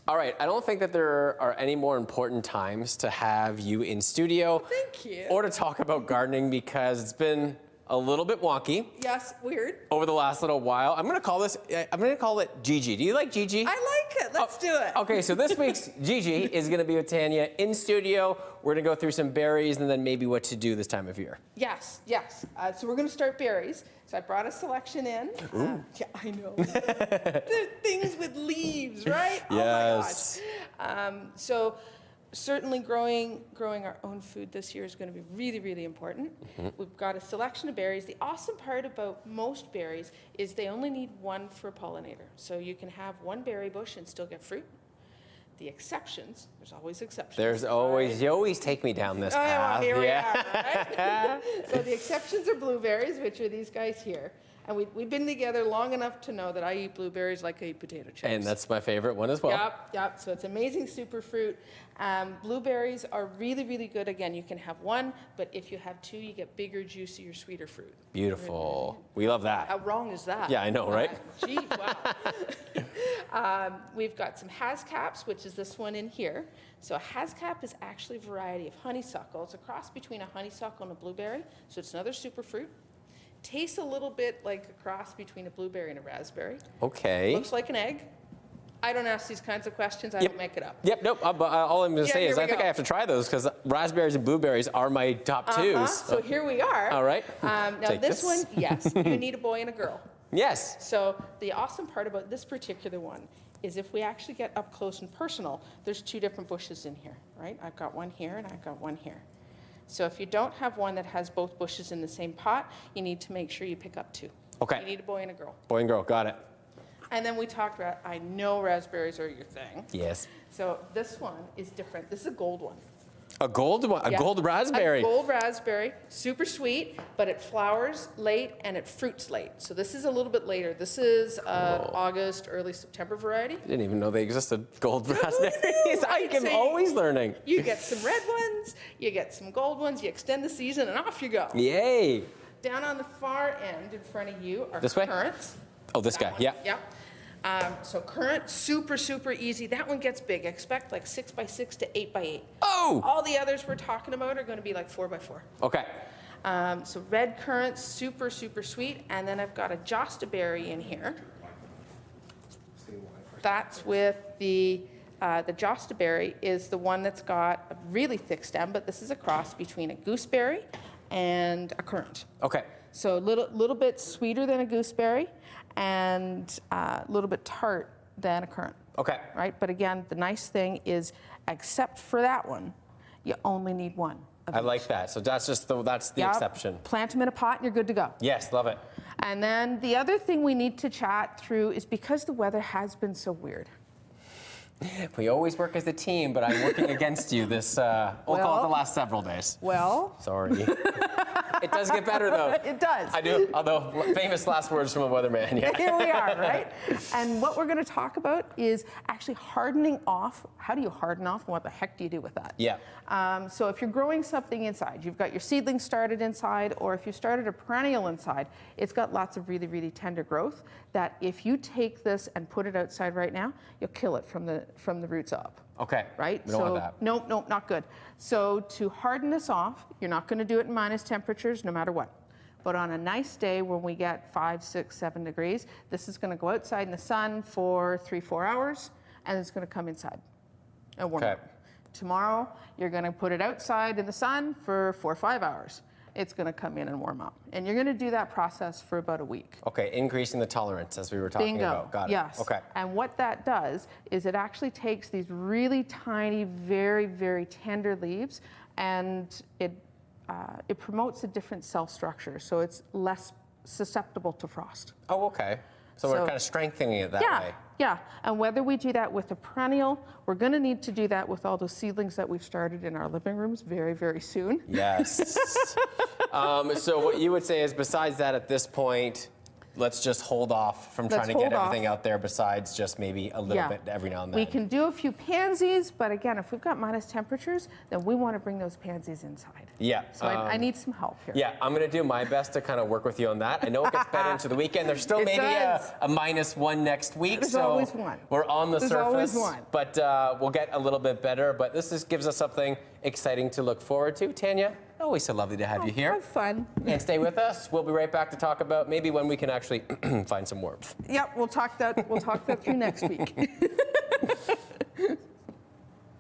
All right, I don't think that there are any more important times to have you in studio. Thank you. Or to talk about gardening because it's been a little bit wonky. Yes, weird. Over the last little while. I'm gonna call it Gigi. Do you like Gigi? I like it. Let's do it. Okay, so this week's Gigi is gonna be with Tanya in studio. We're gonna go through some berries and then maybe what to do this time of year. Yes, yes. So we're going to start berries. So I brought a selection in. Yeah, I know. The things with leaves, right? Yes. Oh my gosh. So certainly growing our own food this year is going to be really, really important. We've got a selection of berries. The awesome part about most berries is they only need one for a pollinator. So you can have one berry bush and still get fruit. The exceptions, there's always exceptions. There's always, you always take me down this path. Well, here we are, right? So the exceptions are blueberries, which are these guys here. And we've been together long enough to know that I eat blueberries like I eat potato chips. And that's my favorite one as well. Yep. So it's amazing superfruit. Blueberries are really, really good. Again, you can have one, but if you have two, you get bigger, juicier, sweeter fruit. Beautiful. We love that. How wrong is that? Yeah, I know, right? Gee, wow. We've got some hascaps, which is this one in here. So a hascap is actually a variety of honeysuckle. It's a cross between a honeysuckle and a blueberry. So it's another superfruit. Tastes a little bit like a cross between a blueberry and a raspberry. Okay. Looks like an egg. I don't ask these kinds of questions. I don't make it up. Yep, nope. All I'm going to say is I think I have to try those because raspberries and blueberries are my top twos. So here we are. All right. Now this one, yes, you need a boy and a girl. Yes. So the awesome part about this particular one is if we actually get up close and personal, there's two different bushes in here, right? I've got one here and I've got one here. So if you don't have one that has both bushes in the same pot, you need to make sure you pick up two. Okay. You need a boy and a girl. Boy and girl, got it. And then we talked about, I know raspberries are your thing. Yes. So this one is different. This is a gold one. A gold one, a gold raspberry. A gold raspberry, super sweet, but it flowers late and it fruits late. So this is a little bit later. This is August, early September variety. Didn't even know they existed, gold raspberries. Right? I'm always learning. You get some red ones, you get some gold ones, you extend the season, and off you go. Yay. Down on the far end in front of you are This way? currants. Oh, this guy, yeah. Yep. So currant, super, super easy. That one gets big. Expect like 6x6 to 8x8. Oh! All the others we're talking about are going to be like 4x4. Okay. So red currants, super, super sweet. And then I've got a jostaberry in here. That's with the jostaberry is the one that's got a really thick stem, but this is a cross between a gooseberry and a currant. Okay. So a little bit sweeter than a gooseberry and a little bit tart than a currant. Okay. Right? But again, the nice thing is, except for that one, you only need one. I like that. So that's just the exception. Plant them in a pot and you're good to go. Yes, love it. And then the other thing we need to chat through is because the weather has been so weird. We always work as a team, but I'm working against you this, we'll call it the last several days. Well. Sorry. It does get better, though. It does. I do, although famous last words from a weatherman. Yeah. Here we are, right? And what we're going to talk about is actually hardening off. How do you harden off, and what the heck do you do with that? Yeah. So if you're growing something inside, you've got your seedlings started inside, or if you started a perennial inside, it's got lots of really, really tender growth that if you take this and put it outside right now, you'll kill it from the roots up. Okay. Right? We don't want that. Nope, not good. So to harden this off, you're not going to do it in minus temperatures no matter what. But on a nice day when we get 5, 6, 7 degrees, this is going to go outside in the sun for 3-4 hours, and it's going to come inside and warm up. Tomorrow, you're going to put it outside in the sun for 4 or 5 hours. It's going to come in and warm up. And you're going to do that process for about a week. Okay, increasing the tolerance as we were talking about. Got it. Yes. Okay. And what that does is it actually takes these really tiny, very, very tender leaves, and it promotes a different cell structure, so it's less susceptible to frost. Oh, okay. So we're kind of strengthening it that way. Yeah, and whether we do that with a perennial, we're going to need to do that with all those seedlings that we've started in our living rooms very, very soon. Yes. So what you would say is, besides that, at this point, let's just hold off from trying to get hold off. everything out there besides just maybe a little bit every now and then. We can do a few pansies, but again, if we've got minus temperatures, then we want to bring those pansies inside. Yeah. So I need some help here. Yeah, I'm going to do my best to kind of work with you on that. I know it gets better into the weekend. There's still It maybe does. a -1 next week. There's so always one. We're on the There's surface. always one. But we'll get a little bit better. But this gives us something exciting to look forward to. Tanya, always so lovely to have you here. Have fun. And stay with us. We'll be right back to talk about maybe when we can actually find some warmth. Yep, we'll talk that through next week.